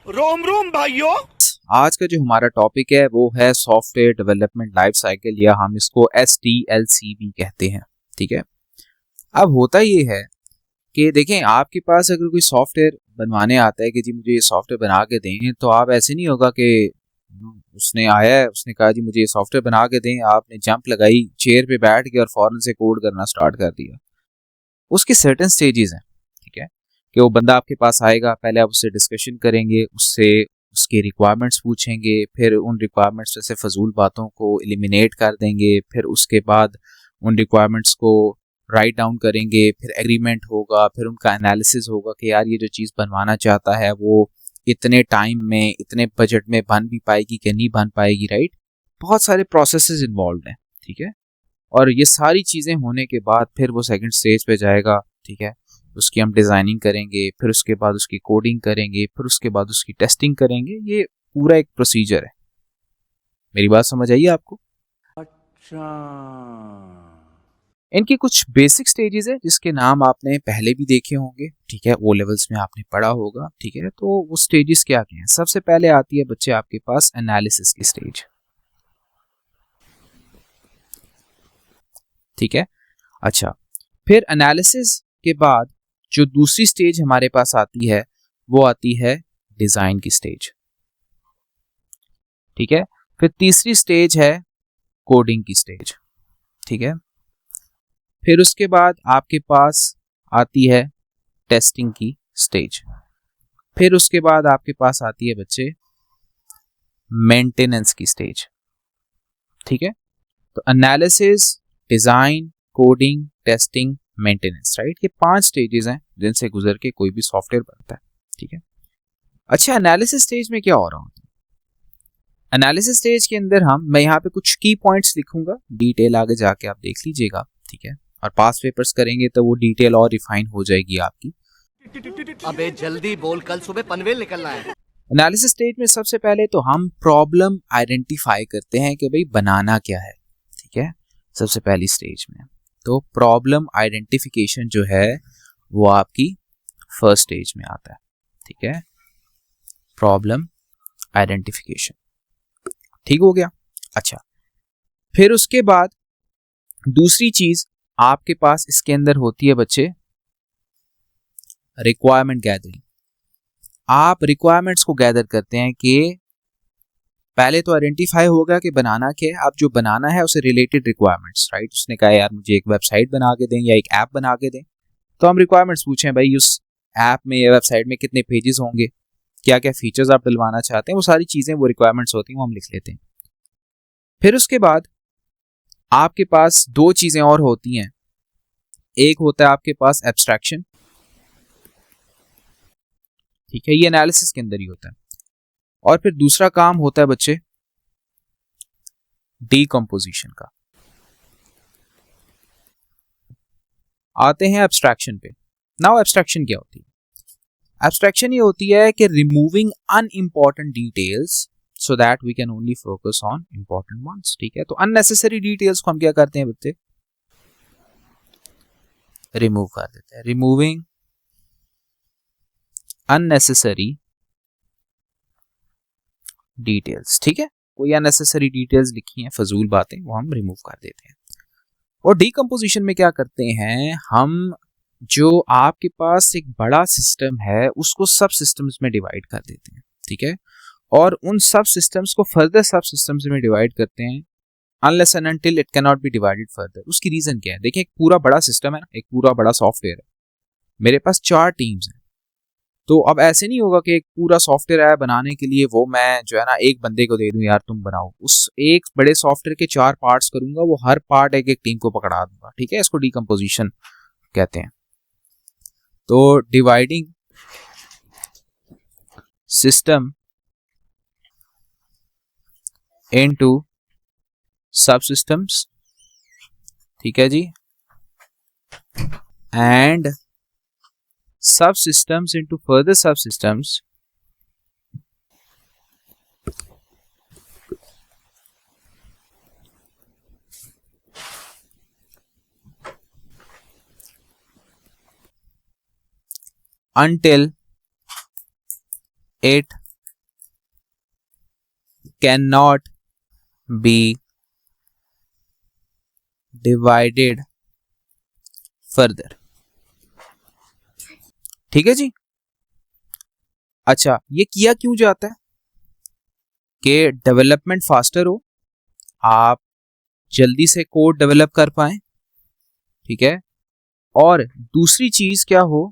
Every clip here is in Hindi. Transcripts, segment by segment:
रोम रोम भाइयों। आज का जो हमारा टॉपिक है वो है सॉफ्टवेयर डेवलपमेंट लाइफ साइकिल, या हम इसको SDLC भी कहते हैं। ठीक है, अब होता ये है कि देखें, आपके पास अगर कोई सॉफ्टवेयर बनवाने आता है कि जी मुझे ये सॉफ्टवेयर बना के दें, तो आप ऐसे नहीं होगा कि उसने आया है, उसने कहा जी मुझे ये सॉफ्टवेयर बना के दें, आपने जंप लगाई, चेयर पे बैठ के और फौरन से कोड करना स्टार्ट कर दिया। उसकी सर्टेन स्टेजेस हैं। ठीक है, कि वो बंदा आपके पास आएगा, पहले आप उससे डिस्कशन करेंगे, उससे उसके रिक्वायरमेंट्स पूछेंगे, फिर उन रिक्वायरमेंट्स में से फजूल बातों को एलिमिनेट कर देंगे, फिर उसके बाद उन रिक्वायरमेंट्स को राइट डाउन करेंगे, फिर एग्रीमेंट होगा, फिर उनका एनालिसिस होगा कि यार ये जो चीज़ बनवाना चाहता है वो इतने टाइम में, इतने बजट में बन भी पाएगी कि नहीं बन पाएगी। राइट, बहुत सारे प्रोसेसेस इन्वॉल्व हैं। ठीक है, और ये सारी चीज़ें होने के बाद फिर वो सेकंड स्टेज पे जाएगा। ठीक है, उसकी हम डिज़ाइनिंग करेंगे, फिर उसके बाद उसकी कोडिंग करेंगे, फिर उसके बाद उसकी टेस्टिंग करेंगे। ये पूरा एक प्रोसीजर है। मेरी बात समझ आई आपको? अच्छा, इनकी कुछ बेसिक स्टेजेस है जिसके नाम आपने पहले भी देखे होंगे। ठीक है, ओ लेवल्स में आपने पढ़ा होगा। ठीक है, तो वो स्टेजेस क्या क्या हैं? सबसे पहले आती है बच्चे आपके पास एनालिसिस की स्टेज। ठीक है, अच्छा, फिर एनालिसिस के बाद जो दूसरी स्टेज हमारे पास आती है वो आती है डिजाइन की स्टेज। ठीक है, फिर तीसरी स्टेज है कोडिंग की स्टेज। ठीक है, फिर उसके बाद आपके पास आती है टेस्टिंग की स्टेज। फिर उसके बाद आपके पास आती है बच्चे मेंटेनेंस की स्टेज। ठीक है, तो analysis, design, coding, testing, maintenance. Right, ये 5 स्टेजेस हैं जिनसे गुजर के कोई भी सॉफ्टवेयर बनता है। ठीक है, अच्छा, एनालिसिस स्टेज में क्या हो रहा होता है? एनालिसिस स्टेज के अंदर मैं यहाँ पे कुछ की पॉइंट्स लिखूंगा, डिटेल आगे जाके आप देख लीजिएगा। ठीक है, और पास पेपर्स करेंगे तो वो डिटेल और रिफाइन हो जाएगी आपकी। अबे जल्दी बोल, कल सुबह पनवेल निकलना है। एनालिसिस स्टेज में सबसे पहले तो हम प्रॉब्लम आइडेंटिफाई करते हैं कि भाई बनाना क्या है। ठीक है, सबसे पहली स्टेज में तो प्रॉब्लम आइडेंटिफिकेशन जो है वो आपकी फर्स्ट स्टेज में आता है। ठीक है, प्रॉब्लम आइडेंटिफिकेशन, ठीक हो गया। अच्छा, फिर उसके बाद दूसरी चीज आपके पास इसके अंदर होती है बच्चे रिक्वायरमेंट गैदरिंग। आप रिक्वायरमेंट्स को गैदर करते हैं कि पहले तो आइडेंटिफाई होगा कि बनाना क्या है। अब जो बनाना है उसे रिलेटेड रिक्वायरमेंट्स। राइट, उसने कहा यार मुझे एक वेबसाइट बना के दें या एक ऐप बना के दें, तो हम रिक्वायरमेंट्स पूछें भाई उस ऐप में या वेबसाइट में कितने पेजेस होंगे, क्या क्या फीचर्स आप डलवाना चाहते हैं, वो सारी चीजें, वो रिक्वायरमेंट्स होती हैं, वो हम लिख लेते हैं। फिर उसके बाद आपके पास दो चीजें और होती हैं। एक होता है आपके पास एब्स्ट्रैक्शन। ठीक है, ये एनालिसिस के अंदर ही होता है। और फिर दूसरा काम होता है बच्चे डीकंपोजिशन का। आते हैं एब्स्ट्रैक्शन पे। नाउ एब्स्ट्रैक्शन क्या होती है? एब्स्ट्रैक्शन ये होती है कि removing unimportant details so that we can only focus on important ones. ठीक है, तो अननेसेसरी डिटेल्स को हम क्या करते हैं बच्चे? रिमूव कर देते हैं। Removing unnecessary details. ठीक है, कोई अननेसेसरी डिटेल्स लिखी हैं, फजूल बातें, वो हम रिमूव कर देते हैं। और डीकंपोजिशन में क्या करते हैं हम? जो आपके पास एक बड़ा सिस्टम है उसको सब सिस्टम्स में डिवाइड कर देते हैं। ठीक है, और उन सब सिस्टम्स को फर्दर सब सिस्टम्स में डिवाइड करते हैं unless and until it can not be divided further. उसकी रीजन क्या है? देखिए, एक पूरा बड़ा सिस्टम है ना, एक पूरा बड़ा सॉफ्टवेयर है, मेरे पास 4 टीम्स हैं। तो अब ऐसे नहीं होगा कि एक पूरा सॉफ्टवेयर है बनाने के लिए वो मैं जो है ना एक बंदे को दे दूं, यार तुम बनाओ। उस एक बड़े सॉफ्टवेयर के 4 पार्ट्स करूंगा, वो हर पार्ट एक एक टीम को पकड़ा दूंगा। ठीक है, इसको डीकंपोजिशन कहते हैं। तो dividing system into subsystems. ठीक है जी, and subsystems into further subsystems until it can not be divided further. ठीक है जी। अच्छा, ये किया क्यों जाता है कि डेवलपमेंट फास्टर हो, आप जल्दी से कोड डेवलप कर पाए, ठीक है, और दूसरी चीज क्या हो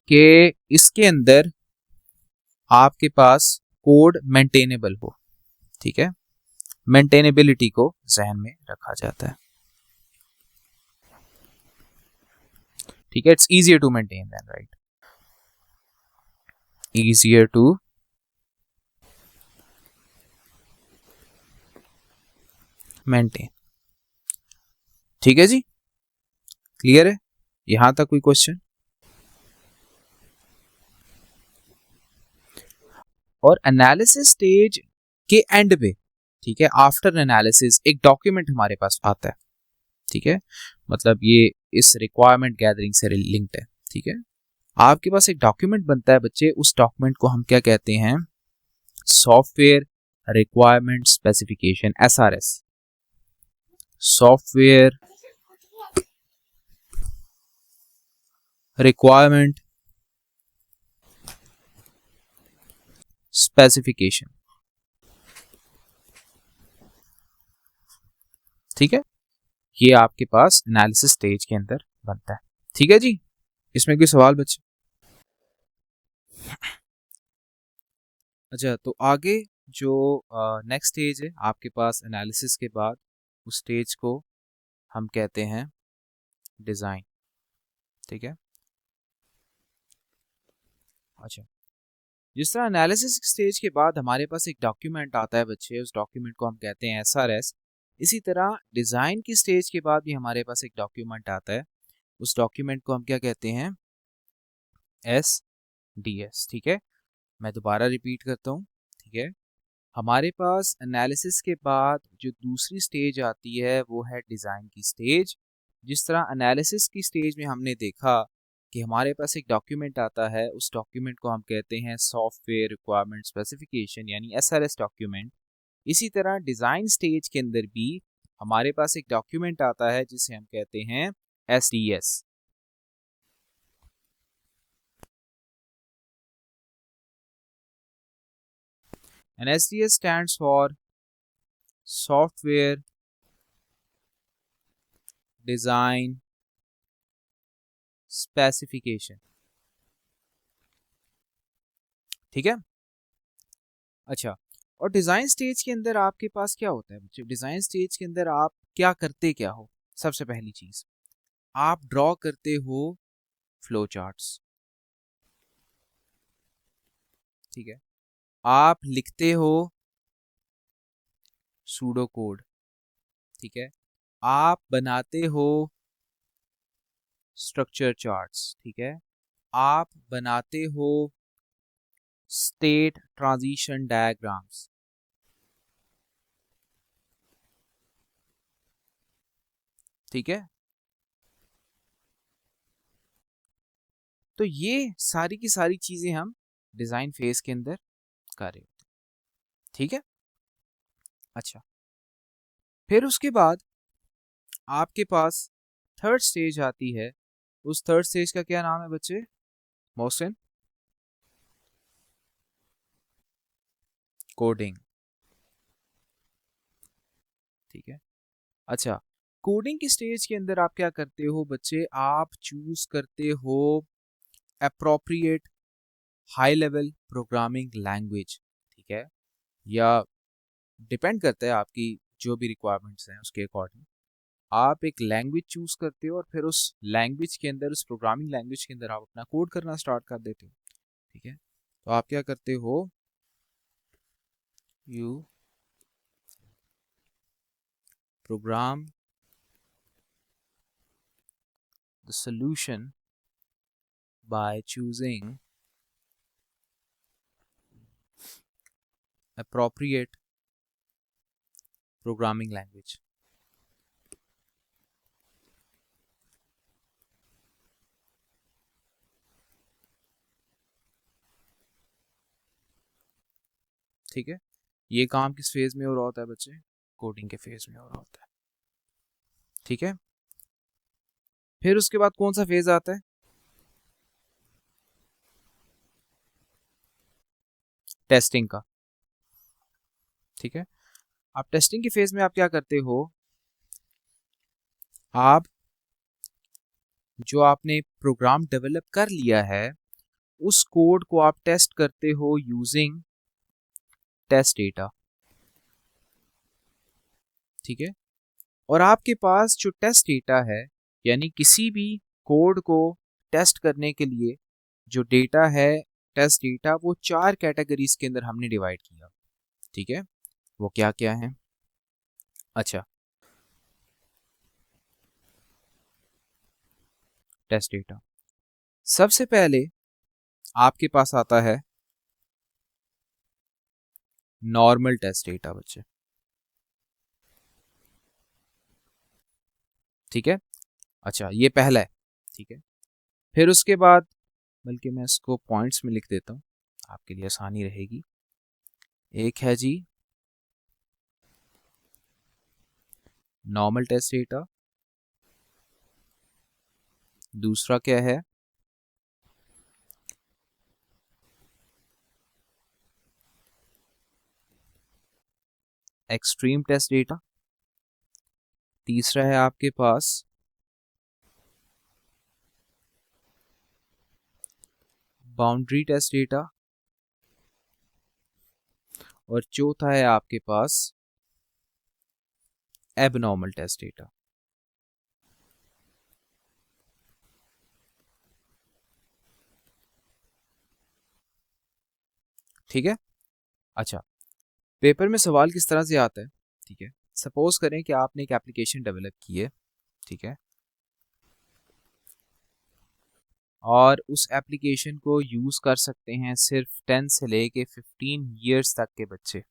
कि इसके अंदर आपके पास कोड मेंटेनेबल हो। ठीक है, मेंटेनेबिलिटी को जहन में रखा जाता है। ठीक है, it's easier to maintain then, right, easier to maintain। ठीक है जी, क्लियर है यहां तक? कोई क्वेश्चन? और एनालिसिस स्टेज के एंड पे, ठीक है, आफ्टर एनालिसिस एक डॉक्यूमेंट हमारे पास आता है। ठीक है, मतलब ये इस रिक्वायरमेंट गैदरिंग से लिंक्ड है। ठीक है, आपके पास एक डॉक्यूमेंट बनता है बच्चे, उस डॉक्यूमेंट को हम क्या कहते हैं? Software requirement specification, SRS, software requirement specification. ठीक है, ये आपके पास एनालिसिस स्टेज के अंदर बनता है। ठीक है जी, इसमें कोई सवाल बच्चे? अच्छा, तो आगे जो नेक्स्ट स्टेज है आपके पास एनालिसिस के बाद, उस स्टेज को हम कहते हैं डिज़ाइन। ठीक है, अच्छा, जिस तरह एनालिसिस स्टेज के बाद हमारे पास एक डॉक्यूमेंट आता है बच्चे, उस डॉक्यूमेंट को हम कहते हैं SRS। इसी तरह डिज़ाइन की स्टेज के बाद भी हमारे पास एक डॉक्यूमेंट आता है, उस डॉक्यूमेंट को हम क्या कहते हैं? SDS। ठीक है, मैं दोबारा रिपीट करता हूँ। ठीक है, हमारे पास एनालिसिस के बाद जो दूसरी स्टेज आती है वो है डिज़ाइन की स्टेज। जिस तरह एनालिसिस की स्टेज में हमने देखा कि हमारे पास एक डॉक्यूमेंट आता है, उस डॉक्यूमेंट को हम कहते हैं सॉफ्टवेयर रिक्वायरमेंट स्पेसिफिकेशन यानी SRS डॉक्यूमेंट। इसी तरह डिज़ाइन स्टेज के अंदर भी हमारे पास एक डॉक्यूमेंट आता है जिसे हम कहते हैं SDS। And SDS stands for Software Design Specification। ठीक है, अच्छा, और डिज़ाइन स्टेज के अंदर आपके पास क्या होता है बच्चे? डिज़ाइन स्टेज के अंदर आप क्या करते क्या हो? सबसे पहली चीज़, आप ड्रॉ करते हो फ्लो चार्ट्स। ठीक है, आप लिखते हो सूडो कोड। ठीक है, आप बनाते हो स्ट्रक्चर चार्ट्स। ठीक है, आप बनाते हो स्टेट ट्रांजिशन डायग्राम्स। ठीक है, तो ये सारी की सारी चीजें हम डिजाइन फेज के अंदर कर रहे होते हैं। ठीक है, अच्छा, फिर उसके बाद आपके पास थर्ड स्टेज आती है। उस थर्ड स्टेज का क्या नाम है बच्चे? मोहसिन? कोडिंग। ठीक है, अच्छा, कोडिंग की स्टेज के अंदर आप क्या करते हो बच्चे? आप चूज करते हो appropriate high level programming language. ठीक है, या डिपेंड करता है आपकी जो भी रिक्वायरमेंट्स हैं उसके अकॉर्डिंग आप एक लैंग्वेज चूज करते हो और फिर उस लैंग्वेज के अंदर, उस प्रोग्रामिंग लैंग्वेज के अंदर आप अपना कोड करना स्टार्ट कर देते हो। ठीक है, तो आप क्या करते हो? You program the solution by choosing appropriate programming language। ठीक है, ये काम किस फेज में हो रहा होता है बच्चे? कोडिंग के फेज में हो रहा होता है। ठीक है, फिर उसके बाद कौन सा फेज आता है? टेस्टिंग का। ठीक है, अब टेस्टिंग के फेज में आप क्या करते हो? आप जो आपने प्रोग्राम डेवलप कर लिया है उस कोड को आप टेस्ट करते हो यूजिंग टेस्ट डेटा। ठीक है, और आपके पास जो टेस्ट डेटा है, यानी किसी भी कोड को टेस्ट करने के लिए जो डेटा है, टेस्ट डेटा, वो 4 कैटेगरीज के अंदर हमने डिवाइड किया। ठीक है, वो क्या क्या है? अच्छा, टेस्ट डेटा सबसे पहले आपके पास आता है नॉर्मल टेस्ट डेटा बच्चे। ठीक है, अच्छा ये पहला है। ठीक है, फिर उसके बाद, बल्कि मैं इसको पॉइंट्स में लिख देता हूँ आपके लिए आसानी रहेगी। एक है जी नॉर्मल टेस्ट डेटा, दूसरा क्या है? एक्सट्रीम टेस्ट डेटा, तीसरा है आपके पास बाउंड्री टेस्ट डेटा, और चौथा है आपके पास एबनॉर्मल टेस्ट डेटा। ठीक है, अच्छा पेपर में सवाल किस तरह से आता है? ठीक है, सपोज करें कि आपने एक एप्लीकेशन डेवलप की है। ठीक है, और उस एप्लीकेशन को यूज कर सकते हैं सिर्फ 10 से लेके 15 इयर्स तक के बच्चे।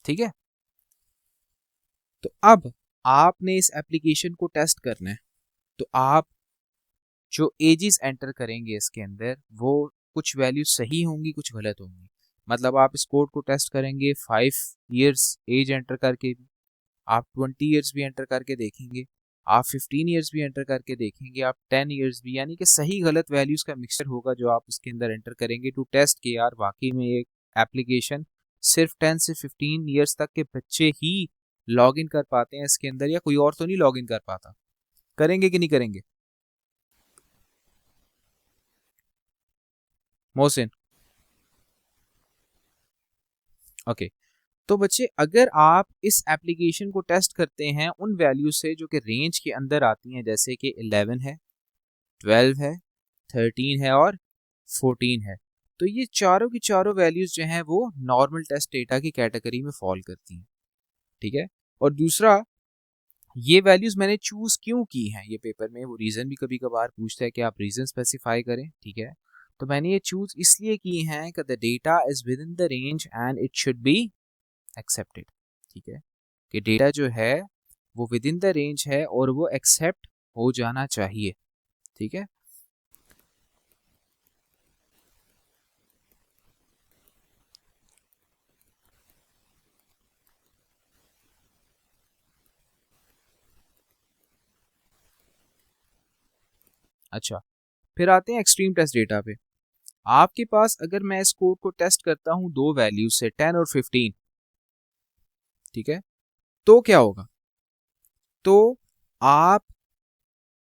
ठीक है, तो अब आपने इस एप्लीकेशन को टेस्ट करना है, तो आप जो एजेस एंटर करेंगे इसके अंदर, वो कुछ वैल्यू सही होंगी, कुछ गलत होंगी। मतलब आप इस कोड को टेस्ट करेंगे 5 इयर्स एज एंटर करके भी, आप 20 इयर्स भी एंटर करके देखेंगे, आप 15 इयर्स भी एंटर करके देखेंगे, आप 10 इयर्स भी, यानी कि सही गलत वैल्यूज का मिक्सचर होगा जो आप उसके अंदर एंटर करेंगे टू टेस्ट के यार वाकई में एक एप्लीकेशन सिर्फ 10 से 15 इयर्स तक के बच्चे ही लॉग इन कर पाते हैं इसके अंदर, या कोई और तो नहीं लॉग इन कर पाता। करेंगे कि नहीं करेंगे मोहसिन? ओके, तो बच्चे अगर आप इस एप्लीकेशन को टेस्ट करते हैं उन वैल्यू से जो कि रेंज के अंदर आती हैं, जैसे कि 11 है, 12 है, 13 है और 14 है, तो ये चारों की चारों वैल्यूज जो हैं वो नॉर्मल टेस्ट डेटा की कैटेगरी में फॉल करती हैं। ठीक है, और दूसरा, ये वैल्यूज मैंने चूज क्यों की हैं, ये पेपर में वो रीजन भी कभी कभार पूछता है कि आप रीजन स्पेसिफाई करें। ठीक है, तो मैंने ये चूज इसलिए की हैं कि the data is with in the range and it should be accepted. ठीक है, कि डेटा जो है वो विद इन द रेंज है और वो एक्सेप्ट हो जाना चाहिए। ठीक है, अच्छा फिर आते हैं एक्सट्रीम टेस्ट डेटा पे। आपके पास अगर मैं इस कोड को टेस्ट करता हूं दो वैल्यूज से 10 और 15, ठीक है, तो क्या होगा? तो आप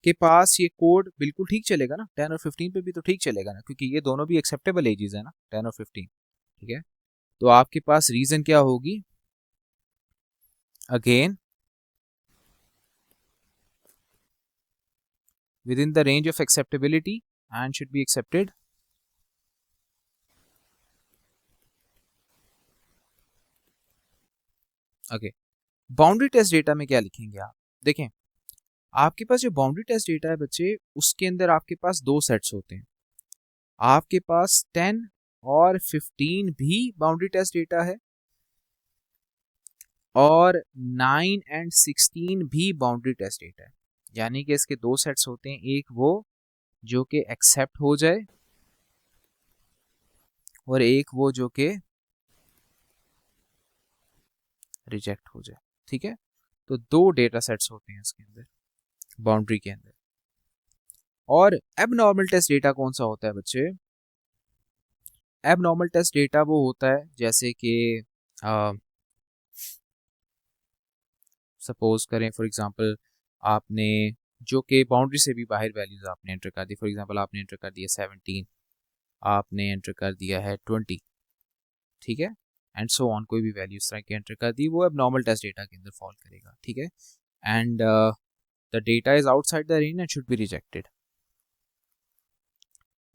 के पास ये कोड बिल्कुल ठीक चलेगा ना, 10 और 15 पे भी तो ठीक चलेगा ना, क्योंकि ये दोनों भी एक्सेप्टेबल एजेस है ना, 10 और 15। ठीक है, तो आपके पास रीजन क्या होगी? Again within the range of acceptability and should be accepted. Okay, boundary test data में क्या लिखेंगे आप? देखें, आपके पास जो बाउंड्री टेस्ट डेटा है बच्चे, उसके अंदर आपके पास दो सेट्स होते हैं। आपके पास 10 और 15 भी बाउंड्री टेस्ट डेटा है, और 9 एंड 16 भी बाउंड्री टेस्ट डेटा है। यानी कि इसके दो सेट्स होते हैं, एक वो जो कि एक्सेप्ट हो जाए और एक वो जो कि रिजेक्ट हो जाए। ठीक है, तो दो डेटा सेट्स होते हैं इसके अंदर, बाउंड्री के अंदर। और एबनॉर्मल टेस्ट डेटा कौन सा होता है बच्चे? एबनॉर्मल टेस्ट डेटा वो होता है जैसे कि सपोज करें फॉर एग्जांपल आपने जो कि बाउंड्री से भी बाहर वैल्यूज आपने एंटर कर दी, फॉर एग्जांपल आपने एंटर कर दिया 17, आपने एंटर कर दिया है 20, ठीक है, एंड सो ऑन, कोई भी वैल्यू इस तरह की एंटर कर दी, वो एबनॉर्मल टेस्ट डेटा के अंदर फॉल करेगा। ठीक है, and the data is outside the range and should be rejected.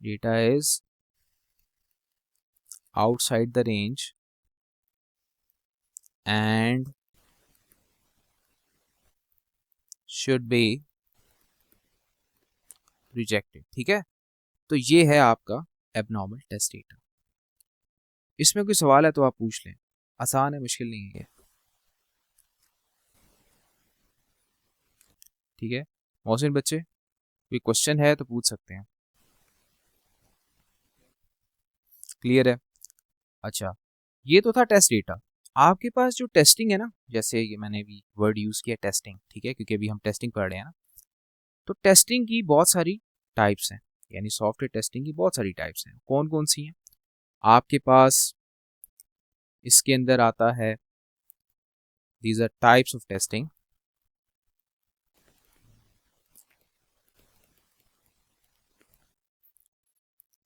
Data is outside the range and should be rejected। ठीक है, तो ये है आपका एबनॉर्मल टेस्ट डेटा। इसमें कोई सवाल है तो आप पूछ लें, आसान है, मुश्किल नहीं है। ठीक है मोहसिन बच्चे, कोई क्वेश्चन है तो पूछ सकते हैं। क्लियर है? अच्छा, ये तो था टेस्ट डेटा। आपके पास जो टेस्टिंग है ना, जैसे ये मैंने भी वर्ड यूज किया टेस्टिंग, ठीक है, क्योंकि अभी हम टेस्टिंग पढ़ रहे हैं ना, तो टेस्टिंग की बहुत सारी टाइप्स हैं, यानी सॉफ्टवेयर टेस्टिंग की बहुत सारी टाइप्स हैं। कौन कौन सी हैं आपके पास? इसके अंदर आता है, these are types of testing.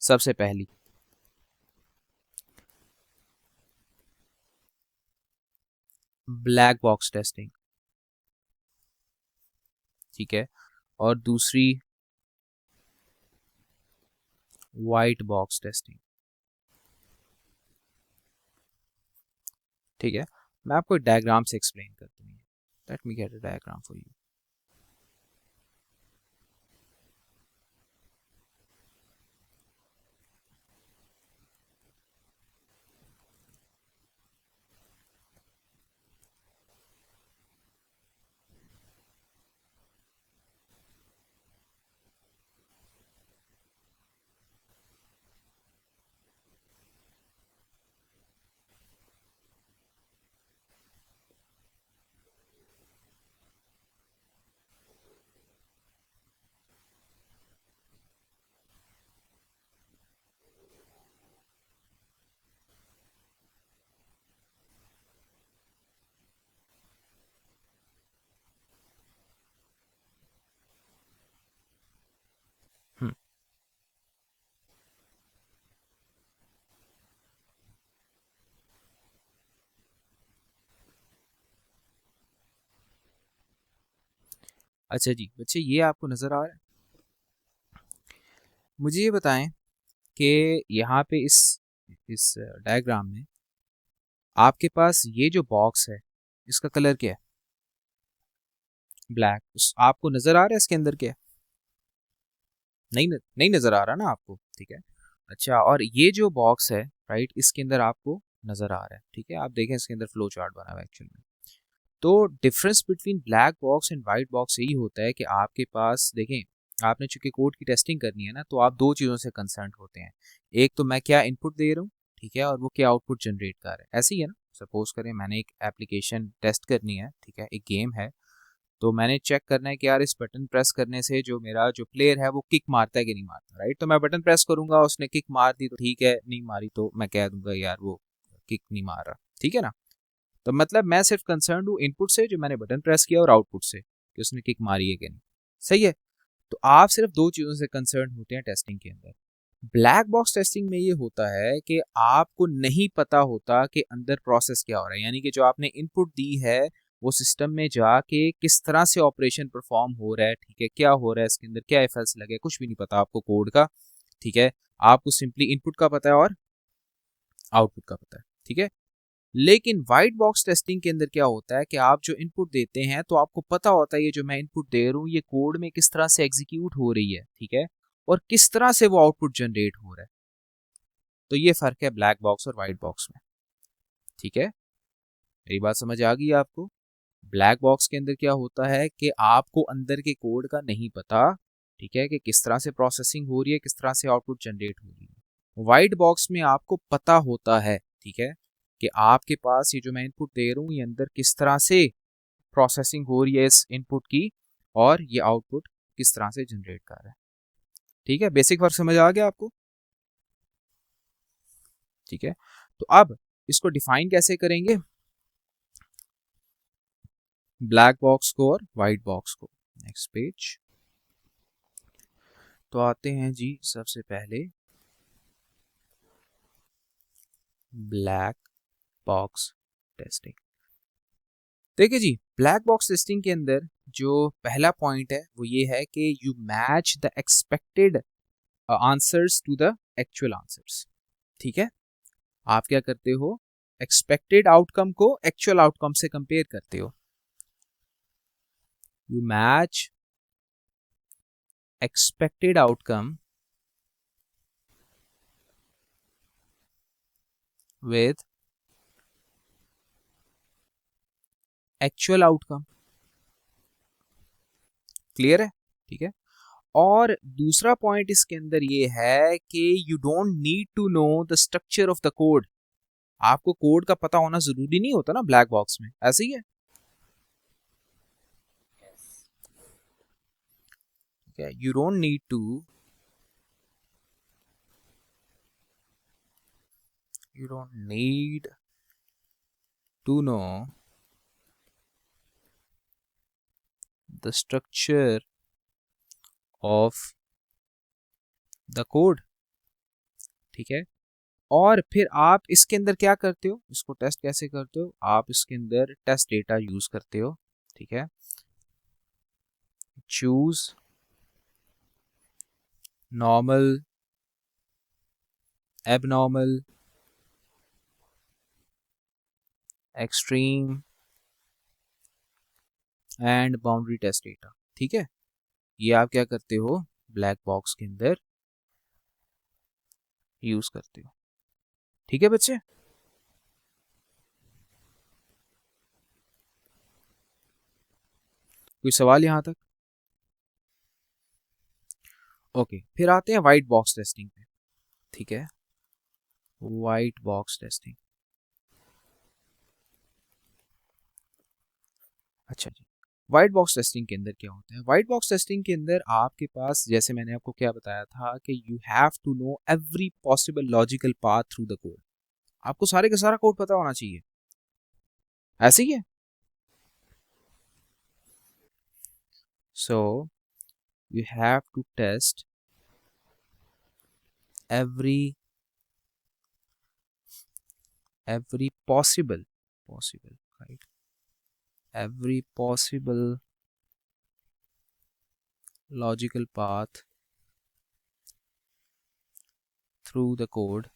सबसे पहली ब्लैक बॉक्स टेस्टिंग, ठीक है, और दूसरी वाइट बॉक्स टेस्टिंग। ठीक है, मैं आपको डायग्राम से एक्सप्लेन करता हूँ। Let me get a diagram for you. अच्छा जी बच्चे, ये आपको नजर आ रहा है? मुझे ये बताएं कि यहाँ पे इस डायग्राम में आपके पास ये जो बॉक्स है इसका कलर क्या है? ब्लैक। आपको नजर आ रहा है इसके अंदर क्या है? नहीं नजर आ रहा ना आपको? ठीक है, अच्छा, और ये जो बॉक्स है राइट, इसके अंदर आपको नजर आ रहा है। ठीक है, आप देखें इसके अंदर फ्लो चार्ट बना हुआ है एक्चुअल में। तो difference between black box and white box यही होता है कि आपके पास देखें, आपने चूंकि कोड की टेस्टिंग करनी है ना, तो आप दो चीज़ों से कंसर्न होते हैं। एक तो मैं क्या इनपुट दे रहा हूँ, ठीक है, और वो क्या आउटपुट जनरेट कर रहा है। ऐसे ही है ना, सपोज करें मैंने एक एप्लीकेशन टेस्ट करनी है, ठीक है, एक गेम है, तो मैंने चेक करना है कि यार इस बटन प्रेस करने से जो मेरा जो प्लेयर है वो किक मारता है कि नहीं मारता, राइट। तो मैं बटन प्रेस करूंगा, उसने किक मार दी तो ठीक है, नहीं मारी तो मैं कह दूंगा यार वो किक नहीं मार रहा। ठीक है ना, तो मतलब मैं सिर्फ कंसर्न हूँ इनपुट से, जो मैंने बटन प्रेस किया, और आउटपुट से कि उसने किक मारी है कि नहीं। सही है, तो आप सिर्फ दो चीज़ों से कंसर्न होते हैं टेस्टिंग के अंदर। ब्लैक बॉक्स टेस्टिंग में ये होता है कि आपको नहीं पता होता कि अंदर प्रोसेस क्या हो रहा है, यानी कि जो आपने इनपुट दी है वो सिस्टम में जाके किस तरह से ऑपरेशन परफॉर्म हो रहा है, ठीक है, क्या हो रहा है इसके अंदर, क्या एफएल्स लगे, कुछ भी नहीं पता आपको कोड का। ठीक है, आपको सिंपली इनपुट का पता है और आउटपुट का पता है। ठीक है, लेकिन व्हाइट बॉक्स टेस्टिंग के अंदर क्या होता है कि आप जो इनपुट देते हैं तो आपको पता होता है ये जो मैं इनपुट दे रहा हूँ ये कोड में किस तरह से एग्जीक्यूट हो रही है, ठीक है, और किस तरह से वो आउटपुट जनरेट हो रहा है। तो ये फर्क है ब्लैक बॉक्स और व्हाइट बॉक्स में। ठीक है, मेरी बात समझ आ गई आपको? ब्लैक बॉक्स के अंदर क्या होता है कि आपको अंदर के कोड का नहीं पता, ठीक है, कि किस तरह से प्रोसेसिंग हो रही है, किस तरह से आउटपुट जनरेट हो रही है। व्हाइट बॉक्स में आपको पता होता है, ठीक है, कि आपके पास ये जो मैं इनपुट दे रहा हूँ ये अंदर किस तरह से प्रोसेसिंग हो रही है इस इनपुट की, और ये आउटपुट किस तरह से जनरेट कर रहा है। ठीक है, बेसिक फर्क समझ आ गया आपको? ठीक है, तो अब इसको डिफाइन कैसे करेंगे, ब्लैक बॉक्स को और वाइट बॉक्स को। Next page. तो आते हैं जी सबसे पहले ब्लैक बॉक्स टेस्टिंग। देखिए जी, ब्लैक बॉक्स टेस्टिंग के अंदर जो पहला पॉइंट है वो ये है कि you match the expected answers to the actual answers. ठीक है, आप क्या करते हो, एक्सपेक्टेड आउटकम को एक्चुअल आउटकम से कंपेयर करते हो। You match expected outcome with actual outcome। Clear है? ठीक है, और दूसरा पॉइंट इसके अंदर ये है कि you don't need to know the structure of the code. आपको कोड का पता होना जरूरी नहीं होता ना ब्लैक बॉक्स में, ऐसे ही है। ठीक है, you don't need to know the structure of the code. ठीक है, और फिर आप इसके अंदर क्या करते हो, इसको टेस्ट कैसे करते हो, आप इसके अंदर टेस्ट डेटा यूज करते हो। ठीक है, choose normal, abnormal, extreme and boundary test data. ठीक है, ये आप क्या करते हो, ब्लैक बॉक्स के अंदर यूज करते हो। ठीक है बच्चे, कोई सवाल यहां तक? ओके, फिर आते हैं वाइट बॉक्स टेस्टिंग पे। ठीक है, वाइट बॉक्स टेस्टिंग। अच्छा जी, व्हाइट बॉक्स टेस्टिंग के अंदर क्या होता है, व्हाइट बॉक्स टेस्टिंग के अंदर आपके पास, जैसे मैंने आपको क्या बताया था कि you have to know every possible logical path through the code. आपको सारे का सारा कोड पता होना चाहिए, ऐसे ही है। So you have to test every possible right, every possible logical path through the code।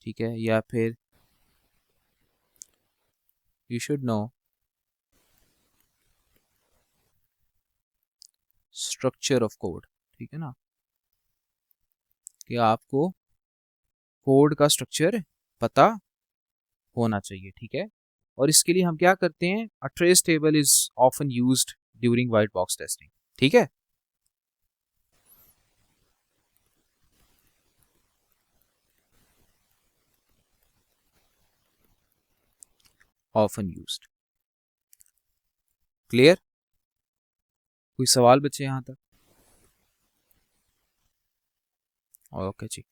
ठीक है, या फिर you should know structure of code। ठीक है ना, कि आपको कोड का स्ट्रक्चर पता होना चाहिए। ठीक है, और इसके लिए हम क्या करते हैं, a trace table is often used during white box testing. ठीक है, ऑफन यूज्ड। क्लियर? कोई सवाल बच्चे यहां तक? ओके जी,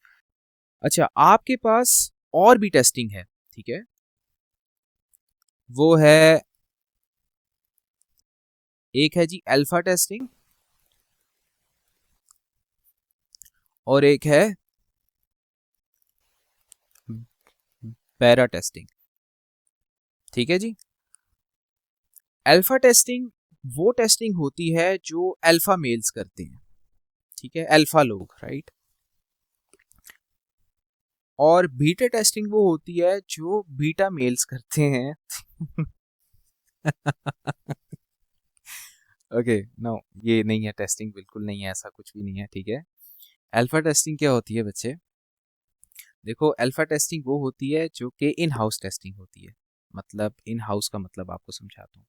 अच्छा आपके पास और भी टेस्टिंग है। ठीक है, वो है, एक है जी अल्फा टेस्टिंग और एक है पैरा टेस्टिंग। ठीक है जी, अल्फा टेस्टिंग वो टेस्टिंग होती है जो अल्फा मेल्स करते हैं। ठीक है, अल्फा लोग, राइट। और बीटा टेस्टिंग वो होती है जो बीटा मेल्स करते हैं। ओके, नो ये नहीं है टेस्टिंग, बिल्कुल नहीं है, ऐसा कुछ भी नहीं है। ठीक है, अल्फा टेस्टिंग क्या होती है बच्चे, देखो अल्फा टेस्टिंग वो होती है जो कि इन हाउस टेस्टिंग होती है। मतलब इन हाउस का मतलब आपको समझाता हूँ,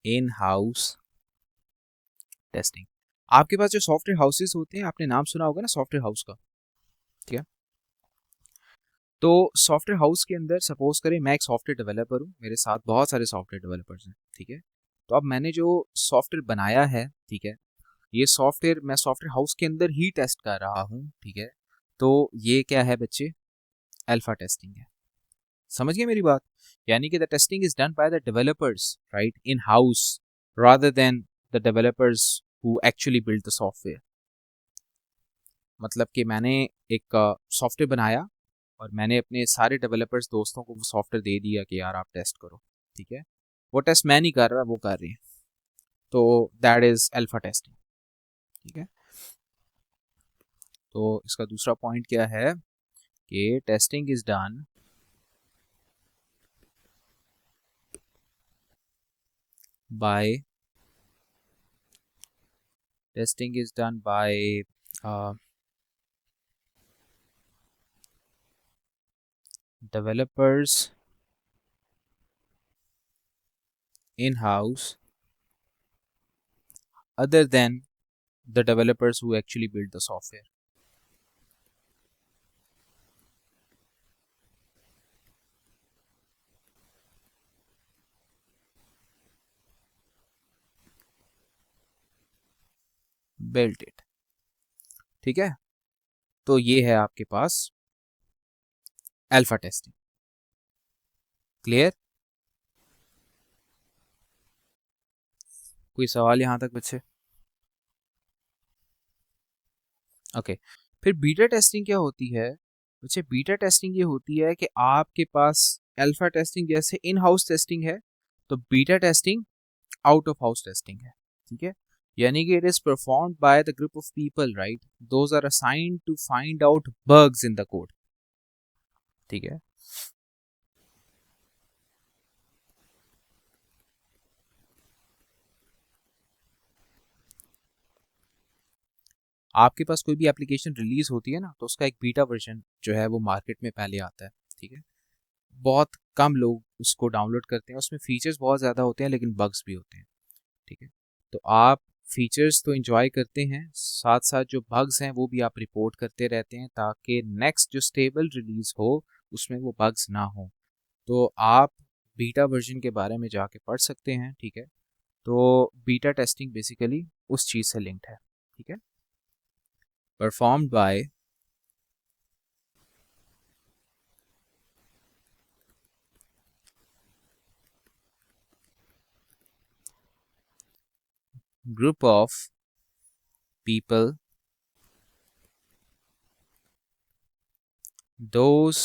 इन हाउस टेस्टिंग, आपके पास जो सॉफ्टवेयर हाउसेस होते हैं, आपने नाम सुना होगा ना सॉफ्टवेयर हाउस का। ठीक है, तो सॉफ्टवेयर हाउस के अंदर सपोज करें मैं एक सॉफ्टवेयर डेवलपर हूँ, मेरे साथ बहुत सारे सॉफ्टवेयर डेवलपर्स हैं, ठीक है। तो अब मैंने जो सॉफ्टवेयर बनाया है, ठीक है, ये सॉफ्टवेयर मैं सॉफ्टवेयर हाउस के अंदर ही टेस्ट कर रहा हूँ, ठीक है। तो ये क्या है बच्चे, अल्फा टेस्टिंग है। समझ गए मेरी बात? यानी कि the testing is done by the developers right in house rather than the developers who actually build the software. मतलब कि मैंने एक सॉफ्टवेयर बनाया और मैंने अपने सारे डेवलपर्स दोस्तों को वो सॉफ्टवेयर दे दिया कि यार आप टेस्ट करो, ठीक है। वो टेस्ट मैं नहीं कर रहा, वो कर रहे हैं, तो दैट इज अल्फा टेस्टिंग, ठीक है। तो इसका दूसरा पॉइंट क्या है कि testing is done by testing is done by developers in-house other than the developers who actually build the software. Built it. ठीक है, तो ये है आपके पास अल्फा टेस्टिंग। क्लियर? कोई सवाल यहां तक बच्चे? ओके, फिर बीटा टेस्टिंग क्या होती है बच्चे? बीटा टेस्टिंग ये होती है कि आपके पास अल्फा टेस्टिंग जैसे इन हाउस टेस्टिंग है, तो beta testing out of house testing है, ठीक है। यानी कि it is performed by the group of people right, those are assigned to find out bugs in the code, ठीक है। आपके पास कोई भी एप्लीकेशन रिलीज होती है ना, तो उसका एक बीटा वर्जन जो है वो मार्केट में पहले आता है, ठीक है। बहुत कम लोग उसको डाउनलोड करते हैं, उसमें फीचर्स बहुत ज़्यादा होते हैं लेकिन बग्स भी होते हैं, ठीक है। तो आप फीचर्स तो इंजॉय करते हैं, साथ साथ जो बग्स हैं वो भी आप रिपोर्ट करते रहते हैं ताकि नेक्स्ट जो स्टेबल रिलीज हो उसमें वो बग्स ना हो। तो आप बीटा वर्जन के बारे में जाके पढ़ सकते हैं, ठीक है। तो बीटा टेस्टिंग बेसिकली उस चीज़ से लिंक्ड है, ठीक है। Performed by group of people, those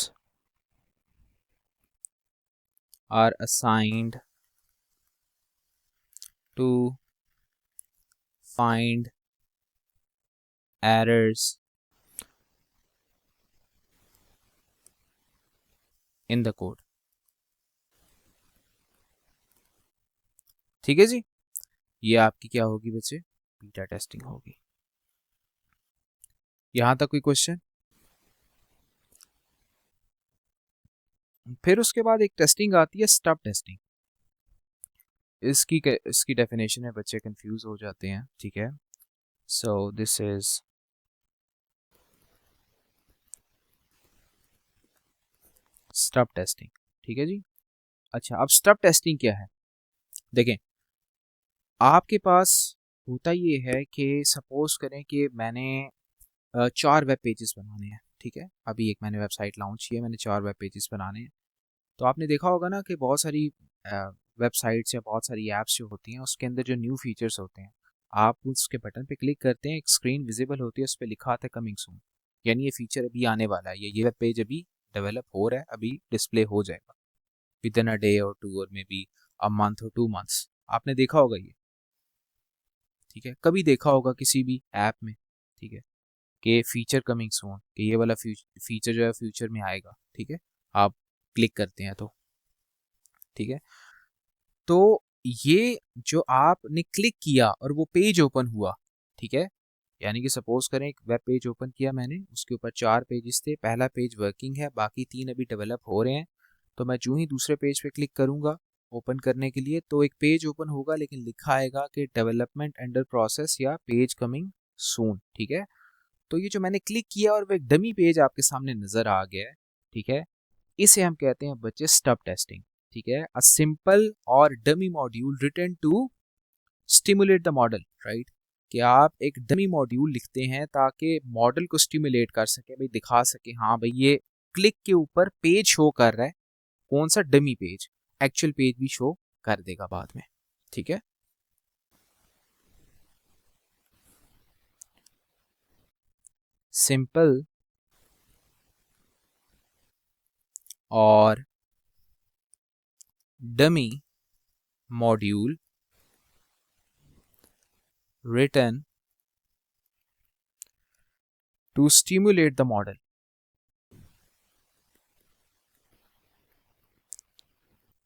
are assigned to find errors in the code, ठीक है जी। ये आपकी क्या होगी बच्चे? बीटा टेस्टिंग होगी। यहां तक कोई क्वेश्चन? फिर उसके बाद एक टेस्टिंग आती है स्टब टेस्टिंग। इसकी डेफिनेशन में बच्चे कंफ्यूज हो जाते हैं, ठीक है। So this is stub testing, ठीक है जी। अच्छा, अब स्टब टेस्टिंग क्या है? देखें, आपके पास होता ये है कि सपोज करें कि मैंने 4 वेब पेजेस बनाने हैं, ठीक है। अभी एक मैंने वेबसाइट लॉन्च की है, मैंने 4 वेब पेजेस बनाने हैं। तो आपने देखा होगा ना कि बहुत सारी वेबसाइट्स या बहुत सारी ऐप्स जो होती हैं उसके अंदर जो न्यू फीचर्स होते हैं, आप उसके बटन पे क्लिक करते हैं, एक स्क्रीन विजिबल होती है, उस पर लिखा आता है कमिंग सून, यानी ये फीचर अभी आने वाला है, ये वेब पेज अभी डेवलप हो रहा है, अभी डिस्प्ले हो जाएगा विद इन अ डे और 2 और मे बी अ मंथ और 2 मंथ्स। आपने देखा होगा ये, ठीक है, कभी देखा होगा किसी भी ऐप में, ठीक है, कि फीचर कमिंग सून, कि ये वाला फीचर जो है फ्यूचर में आएगा, ठीक है। आप क्लिक करते हैं तो, ठीक है। तो ये जो आपने क्लिक किया और वो पेज ओपन हुआ, ठीक है, यानी कि सपोज करें एक वेब पेज ओपन किया मैंने, उसके ऊपर 4 पेजेस थे, पहला पेज वर्किंग है, बाकी 3 अभी डेवलप हो रहे हैं। तो मैं जो ही दूसरे पेज पे क्लिक करूंगा ओपन करने के लिए, तो एक पेज ओपन होगा लेकिन लिखा आएगा कि डेवलपमेंट अंडर प्रोसेस या पेज कमिंग सून, ठीक है। तो ये जो मैंने क्लिक किया और वो एक डमी पेज आपके सामने नजर आ गया है, ठीक है, इसे हम कहते हैं बच्चे स्टब टेस्टिंग। ठीक है, अ सिंपल और dummy module written to stimulate the model, right, कि आप एक डमी मॉड्यूल लिखते हैं ताकि मॉडल को स्टिमुलेट कर सके, भाई दिखा सके हाँ भाई ये क्लिक के ऊपर पेज शो कर रहा है, कौन सा डमी पेज, एक्चुअल पेज भी शो कर देगा बाद में। ठीक है, सिंपल और dummy module written to stimulate the model।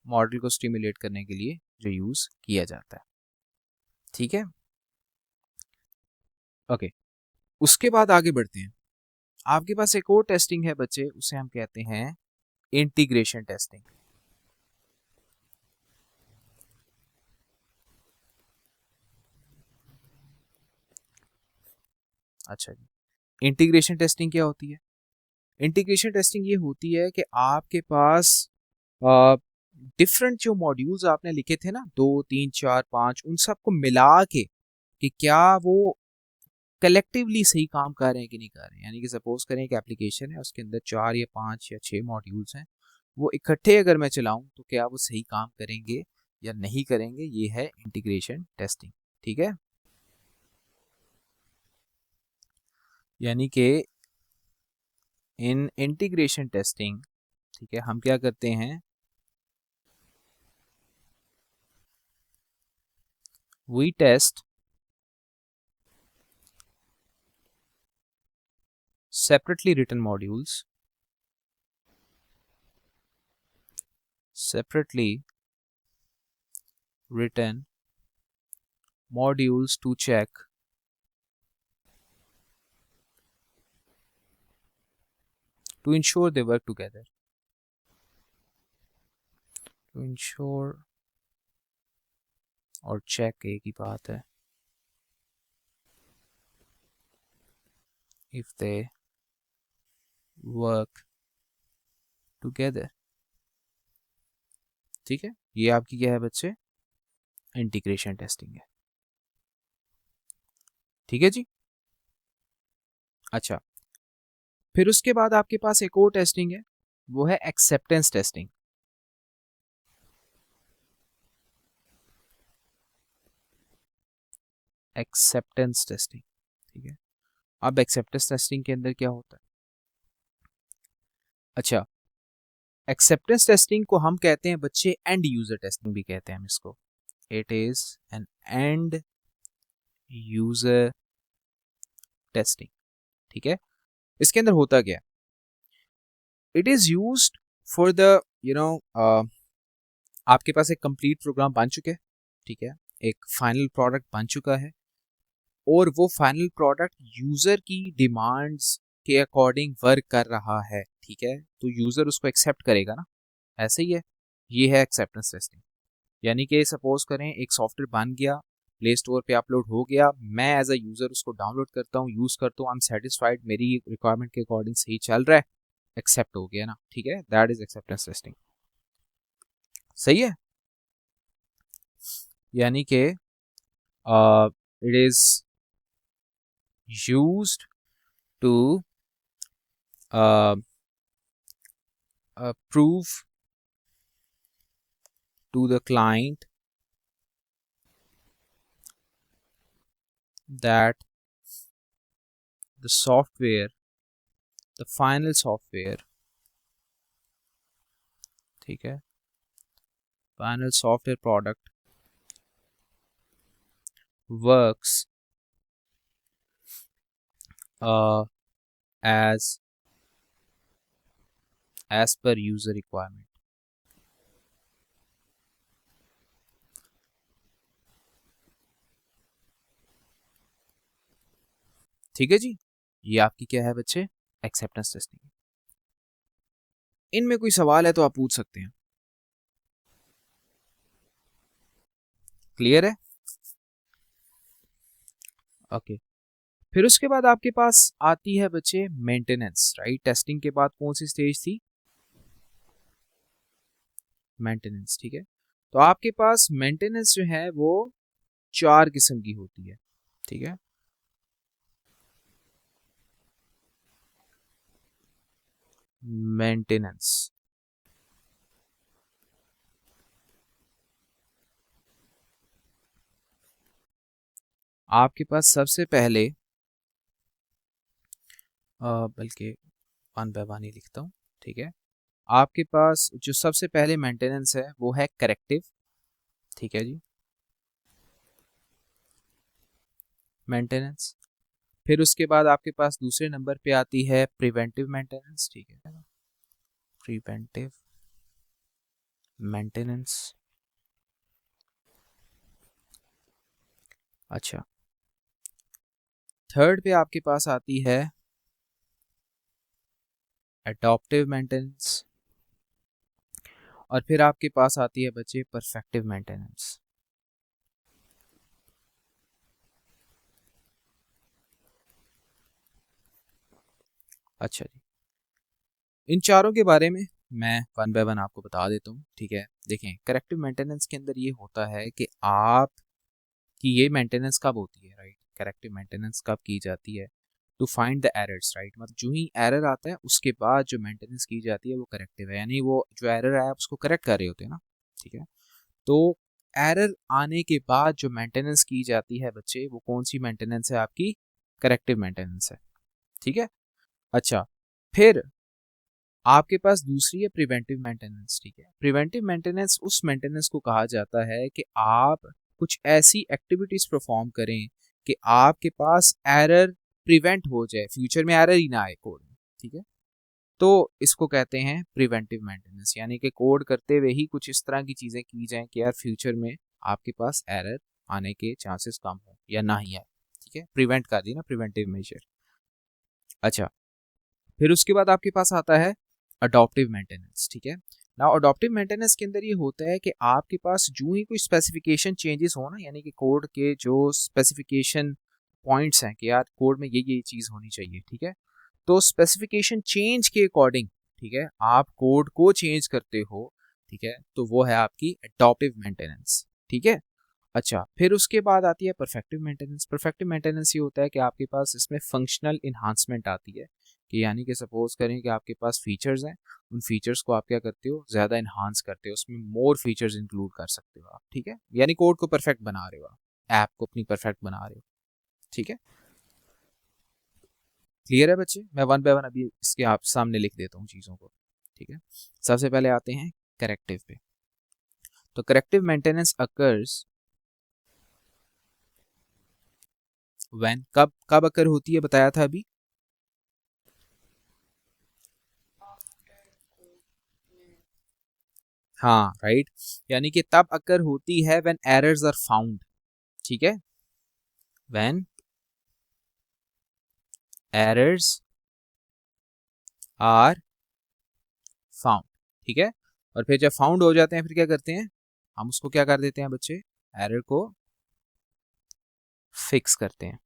Model को स्टिमुलेट करने के लिए जो यूज किया जाता है। ठीक है, ओके, उसके बाद आगे बढ़ते हैं। आपके पास एक और टेस्टिंग है बच्चे, उसे हम कहते हैं इंटीग्रेशन टेस्टिंग। अच्छा जी, इंटीग्रेशन टेस्टिंग क्या होती है? इंटीग्रेशन टेस्टिंग ये होती है कि आपके पास डिफरेंट जो मॉड्यूल्स आपने लिखे थे ना, 2 3 4 5, उन सबको मिला के कि क्या वो कलेक्टिवली सही काम कर रहे हैं कि नहीं कर रहे हैं। यानी कि सपोज करें एक एप्लीकेशन है, उसके अंदर 4 या 5 या 6 मॉड्यूल्स हैं, वो इकट्ठे अगर मैं चलाऊं तो क्या वो सही काम करेंगे या नहीं करेंगे, ये है इंटीग्रेशन टेस्टिंग। ठीक है, यानी कि इन इंटीग्रेशन टेस्टिंग, ठीक है, हम क्या करते हैं, we test separately written modules, separately written modules to check to ensure they work together, to ensure और check एक ही बात है, if they work together। ठीक है, ये आपकी क्या है बच्चे, इंटीग्रेशन टेस्टिंग है। ठीक है जी, अच्छा, फिर उसके बाद आपके पास एक और टेस्टिंग है, वो है एक्सेप्टेंस टेस्टिंग। एक्सेप्टेंस टेस्टिंग, ठीक है, अब एक्सेप्टेंस टेस्टिंग के अंदर क्या होता है, अच्छा, एक्सेप्टेंस टेस्टिंग को हम कहते हैं बच्चे एंड यूजर टेस्टिंग भी कहते हैं हम इसको। It is an and user testing. ठीक है, इसके अंदर होता क्या है, it is used for the आपके पास एक कंप्लीट प्रोग्राम बन चुके हैं, ठीक है, एक फाइनल प्रोडक्ट बन चुका है, और वो फाइनल प्रोडक्ट यूजर की डिमांड्स के अकॉर्डिंग वर्क कर रहा है। ठीक है, तो यूजर उसको एक्सेप्ट करेगा ना, ऐसे ही है, ये है एक्सेप्टेंस टेस्टिंग। यानी कि सपोज करें एक सॉफ्टवेयर बन गया, प्ले स्टोर पे अपलोड हो गया, मैं एज अ यूजर उसको डाउनलोड करता हूँ, यूज करता हूँ, आई एम सेटिस्फाइड, मेरी रिक्वायरमेंट के अकॉर्डिंग सही चल रहा है, एक्सेप्ट हो गया ना। ठीक है, दैट इज एक्सेप्टेंस टेस्टिंग। सही है, यानी कि it is used to prove to the client that the software, the final software, ठीक है, final software product works as per user requirement। ठीक है जी, ये आपकी क्या है बच्चे, एक्सेप्टेंस टेस्टिंग। इनमें कोई सवाल है तो आप पूछ सकते हैं। क्लियर है, ओके, फिर उसके बाद आपके पास आती है बच्चे मेंटेनेंस, राइट। टेस्टिंग के बाद कौन सी स्टेज थी, मेंटेनेंस, ठीक है। तो आपके पास मेंटेनेंस जो है वो 4 किस्म की होती है, ठीक है। मेंटेनेंस, आपके पास सबसे पहले बल्कि वन बाय वन ही लिखता हूँ, ठीक है। आपके पास जो सबसे पहले मेंटेनेंस है वो है करेक्टिव, ठीक है जी, मेंटेनेंस। फिर उसके बाद आपके पास दूसरे नंबर पे आती है प्रिवेंटिव मेंटेनेंस, ठीक है, प्रिवेंटिव मेंटेनेंस। अच्छा, थर्ड पे आपके पास आती है एडॉप्टिव मेंटेनेंस, और फिर आपके पास आती है बच्चे परफेक्टिव मेंटेनेंस। अच्छा जी, इन चारों के बारे में मैं वन बाय वन आपको बता देता हूँ, ठीक है। देखें, करेक्टिव मेंटेनेंस के अंदर ये होता है कि आप कि ये मेंटेनेंस कब होती है, राइट। करेक्टिव मेंटेनेंस कब की जाती है, to find the errors, right. मतलब जो ही एरर आता है उसके बाद जो मेंटेनेंस की जाती है वो करेक्टिव है, यानी वो जो एरर आया उसको करेक्ट कर रहे होते हैं ना, ठीक है। तो एरर आने के बाद जो मेंटेनेंस की जाती है बच्चे, वो कौन सी मेंटेनेंस है आपकी, करेक्टिव मेंटेनेंस है, ठीक है। अच्छा, फिर आपके पास दूसरी है प्रिवेंटिव मेंटेनेंस, ठीक है। प्रिवेंटिव मेंटेनेंस उस मेंटेनेंस को कहा जाता है कि आप कुछ ऐसी एक्टिविटीज परफॉर्म करें कि आपके पास एरर प्रिवेंट हो जाए, फ्यूचर में एरर ही ना आए कोड में, ठीक है। तो इसको कहते हैं प्रिवेंटिव मेंटेनेंस, यानी कि कोड करते हुए ही कुछ इस तरह की चीजें की जाएं कि यार फ्यूचर में आपके पास एरर आने के चांसेस कम हो या ना ही आए, ठीक है। प्रिवेंट कर दी ना, प्रिवेंटिव मेजर। अच्छा, फिर उसके बाद आपके पास आता है अडॉप्टिव मेंटेनेंस, ठीक है ना। अडॉप्टिव मेंटेनेंस के अंदर ये होता है कि आपके पास जो ही कोई स्पेसिफिकेशन चेंजेस हो ना, यानी कि कोड के जो स्पेसिफिकेशन पॉइंट्स हैं कि यार कोड में ये चीज़ होनी चाहिए, ठीक है। तो स्पेसिफिकेशन चेंज के अकॉर्डिंग, ठीक है, आप कोड को चेंज करते हो, ठीक है, तो वो है आपकी अडॉप्टिव मेंटेनेंस, ठीक है। अच्छा, फिर उसके बाद आती है परफेक्टिव मेंटेनेंस। परफेक्टिव मेंटेनेंस ये होता है कि आपके पास इसमें फंक्शनल इन्हांसमेंट आती है, कि यानी कि सपोज करें कि आपके पास फीचर्स हैं, उन फीचर्स को आप क्या करते हो, ज़्यादा इन्हांस करते हो, उसमें मोर फीचर्स इंक्लूड कर सकते हो आप, ठीक है। यानी कोड को परफेक्ट बना रहे हो आप, ऐप को अपनी परफेक्ट बना रहे हो, ठीक है। क्लियर है बच्चे, मैं वन बाय वन अभी इसके आप सामने लिख देता हूँ चीज़ों को, ठीक है। सबसे पहले आते हैं करेक्टिव पे। तो करेक्टिव मेंटेनेंस अकर्स व्हेन, कब कब अकर होती है बताया था अभी, हाँ राइट, यानी कि तब अकर होती है व्हेन एरर्स आर फाउंड, ठीक है, व्हेन एरर्स आर फाउंड, ठीक है। और फिर जब फाउंड हो जाते हैं फिर क्या करते हैं, हम उसको क्या कर देते हैं बच्चे, एरर को फिक्स करते हैं,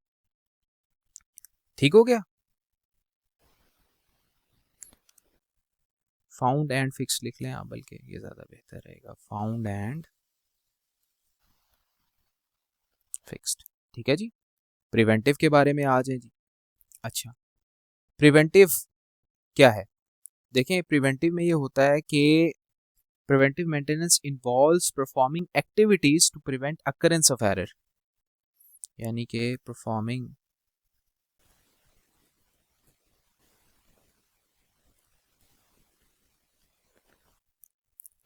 ठीक हो गया। फाउंड एंड फिक्स लिख लें आप, बल्कि ये ज्यादा बेहतर रहेगा, फाउंड एंड फिक्स्ड, ठीक है जी। प्रिवेंटिव के बारे में आ जाए जी। अच्छा, प्रिवेंटिव क्या है, देखें प्रिवेंटिव में ये होता है कि preventive maintenance involves performing activities to prevent occurrence of error, यानी कि performing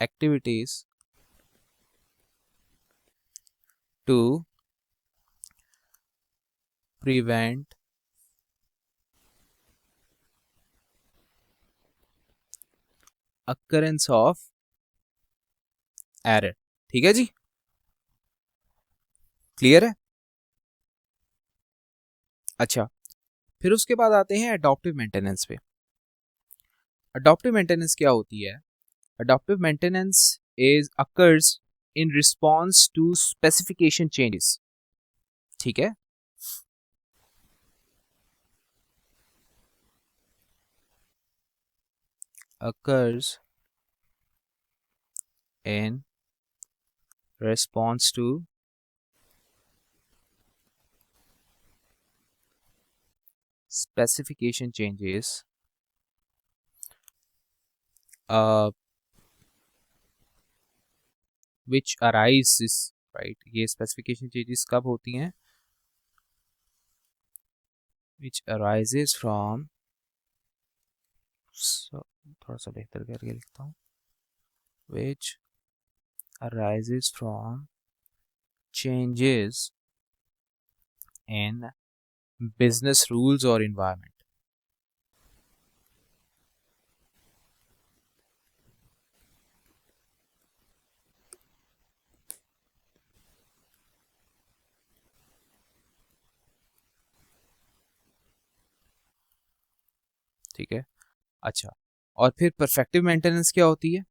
activities to prevent occurrence of error, ठीक है जी, क्लियर है। अच्छा, फिर उसके बाद आते हैं अडॉप्टिव मेंटेनेंस पे। अडॉप्टिव मेंटेनेंस क्या होती है, adaptive maintenance is occurs in response to specification changes, ठीक है। occurs in response to specification changes which arises, right? ये specification changes कब होती हैं? which arises from, so, थोड़ा सा बेहतर करके लिखता हूँ, which arises from changes in business rules or environment. ठीक है, अच्छा, और फिर परफेक्टिव मेंटेनेंस क्या होती है?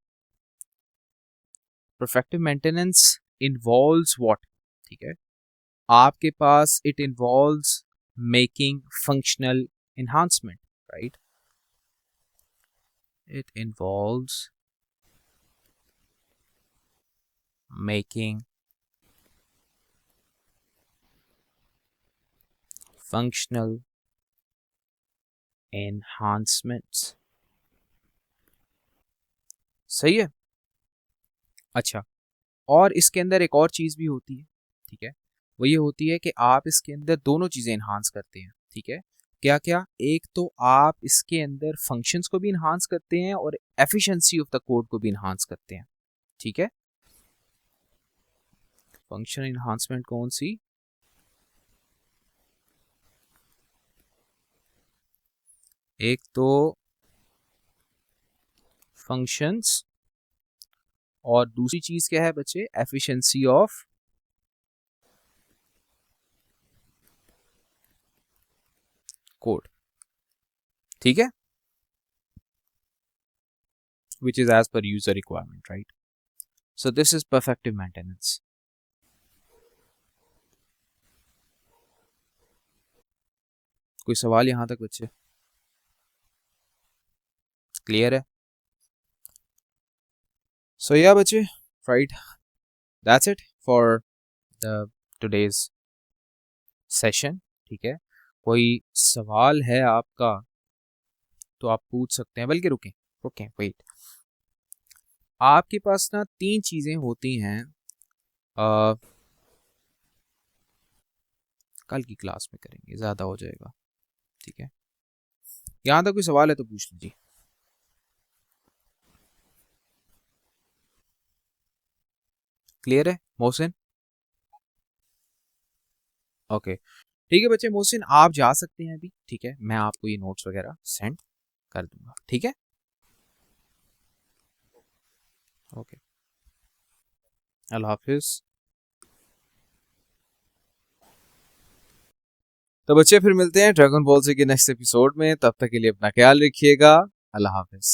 Perfective maintenance involves what? ठीक है, आपके पास it involves making functional enhancement, right? It involves making functional enhancements. सही है, अच्छा, और इसके अंदर एक और चीज भी होती है, ठीक है, वो ये होती है कि आप इसके अंदर दोनों चीजें इन्हांस करते हैं, ठीक है, क्या क्या? एक तो आप इसके अंदर फंक्शंस को भी इन्हांस करते हैं और एफिशिएंसी ऑफ द कोड को भी इन्हांस करते हैं, ठीक है। फंक्शन इन्हांसमेंट कौन सी? एक तो फंक्शंस और दूसरी चीज क्या है बच्चे? एफिशिएंसी ऑफ कोड, ठीक है, which is as per user requirement, right? So this is perfective maintenance. कोई सवाल यहां तक बच्चे? क्लियर है? So yeah बच्चे, right, that's it for the today's session, ठीक है, कोई सवाल है आपका तो आप पूछ सकते हैं, बल्कि रुकें रुकें वेट, आपके पास ना 3 चीजें होती हैं, कल की क्लास में करेंगे, ज्यादा हो जाएगा, ठीक है, यहां तक कोई सवाल है तो पूछ लीजिए। क्लियर है मोहसिन? ओके, ठीक है बच्चे, मोहसिन आप जा सकते हैं अभी, ठीक है, मैं आपको ये नोट्स वगैरह सेंड कर दूंगा, ठीक है, ओके, अल्लाह हाफिज। तो बच्चे फिर मिलते हैं ड्रैगन बॉल से के नेक्स्ट एपिसोड में, तब तक के लिए अपना ख्याल रखिएगा, अल्लाह हाफिज।